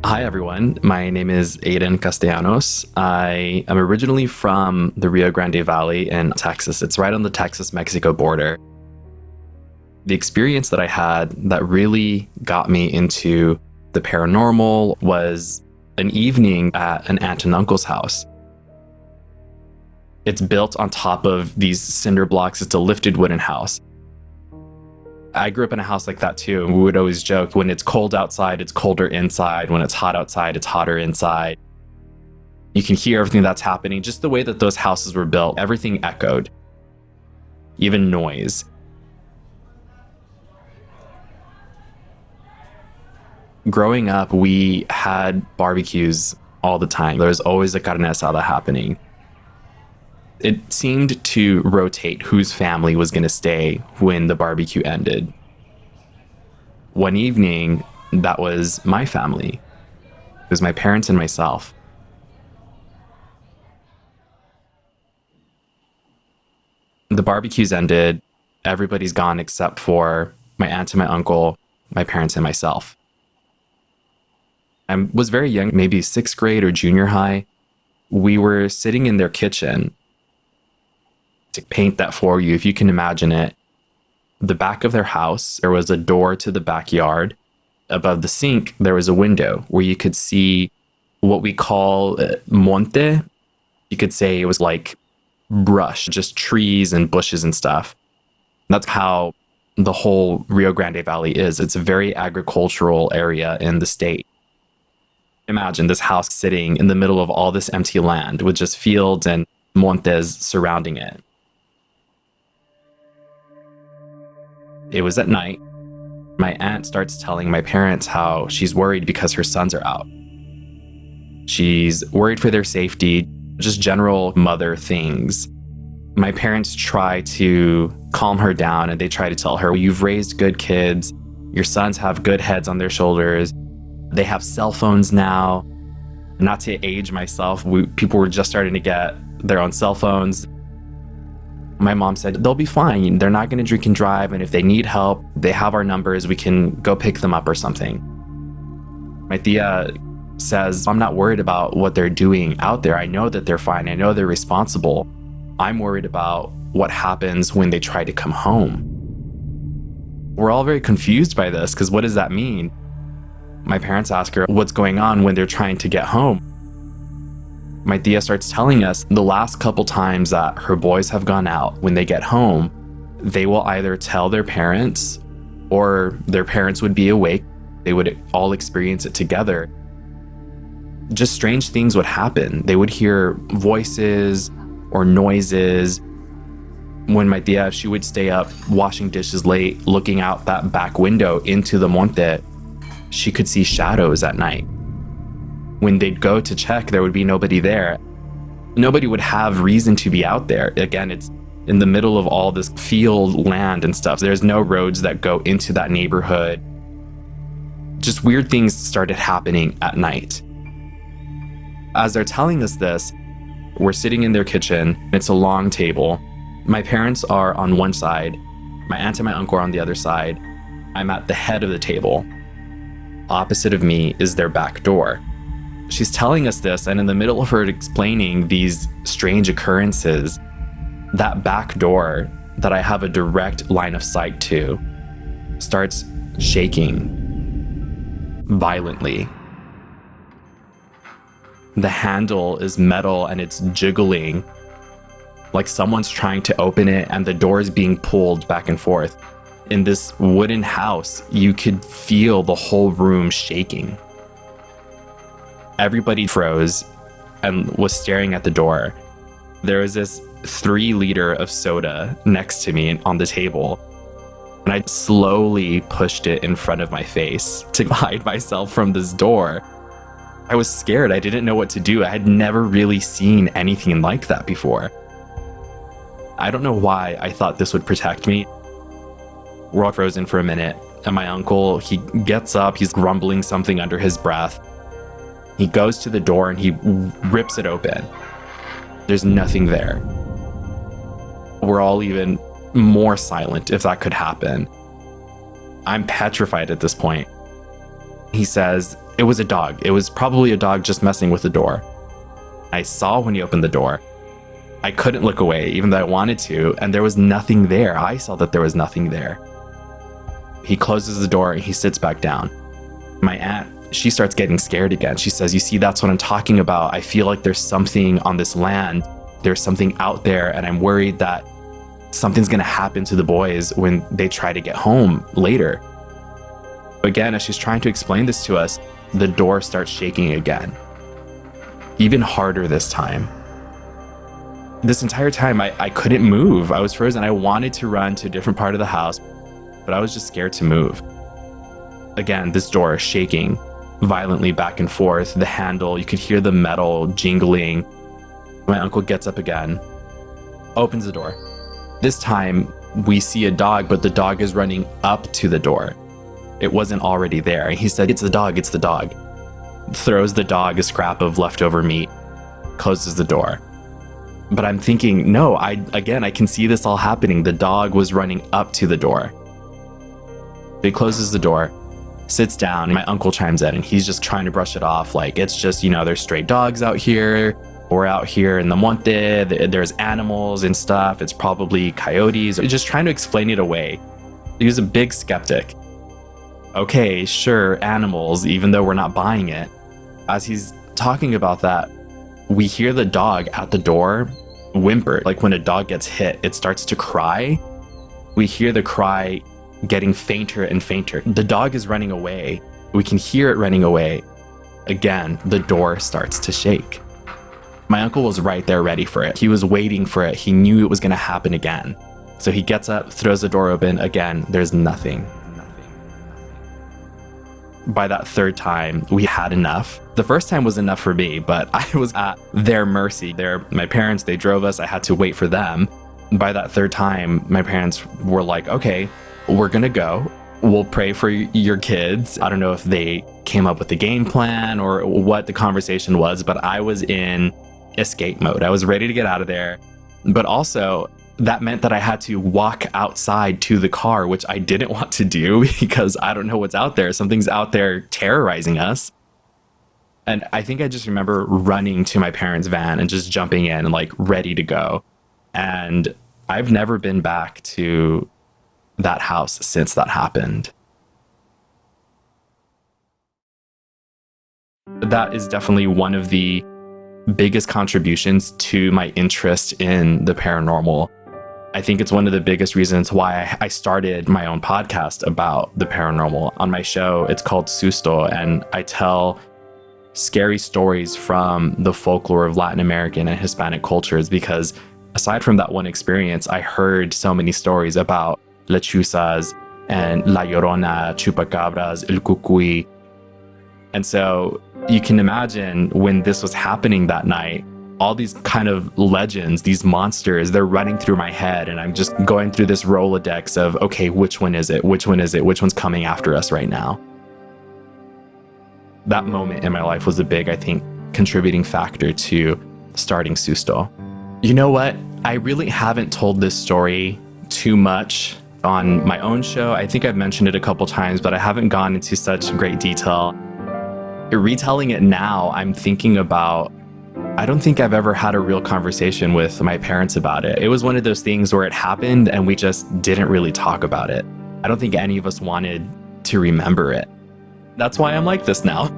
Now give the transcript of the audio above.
Hi, everyone. My name is Ayden Castellanos. I am originally from the Rio Grande Valley in Texas. It's right on the Texas-Mexico border. The experience that I had that really got me into the paranormal was an evening at an aunt and uncle's house. It's built on top of these cinder blocks. It's a lifted wooden house. I grew up in a house like that too. We would always joke, when it's cold outside, it's colder inside. When it's hot outside, it's hotter inside. You can hear everything that's happening. Just the way that those houses were built, everything echoed, even noise. Growing up, we had barbecues all the time. There was always a carne asada happening. It seemed to rotate whose family was going to stay when the barbecue ended. One evening, that was my family. It was my parents and myself. The barbecue's ended. Everybody's gone except for my aunt and my uncle, my parents and myself. I was very young, maybe sixth grade or junior high. We were sitting in their kitchen. To paint that for you, if you can imagine it, the back of their house, there was a door to the backyard. Above the sink, there was a window where you could see what we call monte. You could say it was like brush, just trees and bushes and stuff. That's how the whole Rio Grande Valley is. It's a very agricultural area in the state. Imagine this house sitting in the middle of all this empty land with just fields and montes surrounding it. It was at night. My aunt starts telling my parents how she's worried because her sons are out. She's worried for their safety, just general mother things. My parents try to calm her down and they try to tell her, you've raised good kids. Your sons have good heads on their shoulders. They have cell phones now. Not to age myself, people were just starting to get their own cell phones. My mom said, they'll be fine. They're not going to drink and drive. And if they need help, they have our numbers. We can go pick them up or something. My tia says, I'm not worried about what they're doing out there. I know that they're fine. I know they're responsible. I'm worried about what happens when they try to come home. We're all very confused by this because what does that mean? My parents ask her what's going on when they're trying to get home. My tia starts telling us the last couple times that her boys have gone out, when they get home, they will either tell their parents or their parents would be awake. They would all experience it together. Just strange things would happen. They would hear voices or noises. When my tia, she would stay up washing dishes late, looking out that back window into the monte, she could see shadows at night. When they'd go to check, there would be nobody there. Nobody would have reason to be out there. Again, it's in the middle of all this field land and stuff. There's no roads that go into that neighborhood. Just weird things started happening at night. As they're telling us this, we're sitting in their kitchen. It's a long table. My parents are on one side. My aunt and my uncle are on the other side. I'm at the head of the table. Opposite of me is their back door. She's telling us this, and in the middle of her explaining these strange occurrences, that back door that I have a direct line of sight to starts shaking violently. The handle is metal and it's jiggling like someone's trying to open it and the door is being pulled back and forth. In this wooden house, you could feel the whole room shaking. Everybody froze and was staring at the door. There was this 3-liter of soda next to me on the table, and I slowly pushed it in front of my face to hide myself from this door. I was scared. I didn't know what to do. I had never really seen anything like that before. I don't know why I thought this would protect me. We're all frozen for a minute, and my uncle, he gets up, he's grumbling something under his breath. He goes to the door and he rips it open. There's nothing there. We're all even more silent, if that could happen. I'm petrified at this point. He says, It was a dog. It was probably a dog just messing with the door. I saw when he opened the door. I couldn't look away, even though I wanted to, and there was nothing there. I saw that there was nothing there. He closes the door and he sits back down. My aunt, she starts getting scared again. She says, "You see, that's what I'm talking about. I feel like there's something on this land. There's something out there, and I'm worried that something's gonna happen to the boys when they try to get home later." Again, as she's trying to explain this to us, the door starts shaking again. Even harder this time. This entire time, I couldn't move. I was frozen. I wanted to run to a different part of the house, but I was just scared to move. Again, this door is shaking violently back and forth. The handle, you could hear the metal jingling. My uncle gets up again, opens the door. This time, we see a dog, but the dog is running up to the door. It wasn't already there. He said, "It's the dog, it's the dog." Throws the dog a scrap of leftover meat, closes the door. But I'm thinking, no, I can see this all happening. The dog was running up to the door. He closes the door, sits down, and my uncle chimes in, and he's just trying to brush it off. Like, it's just, there's stray dogs out here. We're out here in the monte. There's animals and stuff. It's probably coyotes. Just trying to explain it away. He was a big skeptic. Okay, sure, animals, even though we're not buying it. As he's talking about that, we hear the dog at the door whimper. Like when a dog gets hit, it starts to cry. We hear the cry getting fainter and fainter. The dog is running away. We can hear it running away. Again, the door starts to shake. My uncle was right there ready for it. He was waiting for it. He knew it was going to happen again. So he gets up, throws the door open. Again, there's nothing. By that third time, we had enough. The first time was enough for me, but I was at their mercy. My parents, they drove us. I had to wait for them. By that third time, my parents were like, "Okay, we're gonna go. We'll pray for your kids." I don't know if they came up with a game plan or what the conversation was, but I was in escape mode. I was ready to get out of there. But also, that meant that I had to walk outside to the car, which I didn't want to do because I don't know what's out there. Something's out there terrorizing us. And I think I just remember running to my parents' van and just jumping in and like ready to go. And I've never been back to that house since that happened. That is definitely one of the biggest contributions to my interest in the paranormal. I think it's one of the biggest reasons why I started my own podcast about the paranormal. On my show, it's called Susto, and I tell scary stories from the folklore of Latin American and Hispanic cultures because aside from that one experience, I heard so many stories about lechuzas and La Llorona, chupacabras, el cucuy. And so you can imagine when this was happening that night, all these kind of legends, these monsters, they're running through my head, and I'm just going through this Rolodex of, okay, which one is it? Which one is it? Which one's coming after us right now? That moment in my life was a big, I think, contributing factor to starting Susto. You know what? I really haven't told this story too much on my own show. I think I've mentioned it a couple times, but I haven't gone into such great detail. Retelling it now, I'm thinking about, I don't think I've ever had a real conversation with my parents about it. It was one of those things where it happened and we just didn't really talk about it. I don't think any of us wanted to remember it. That's why I'm like this now.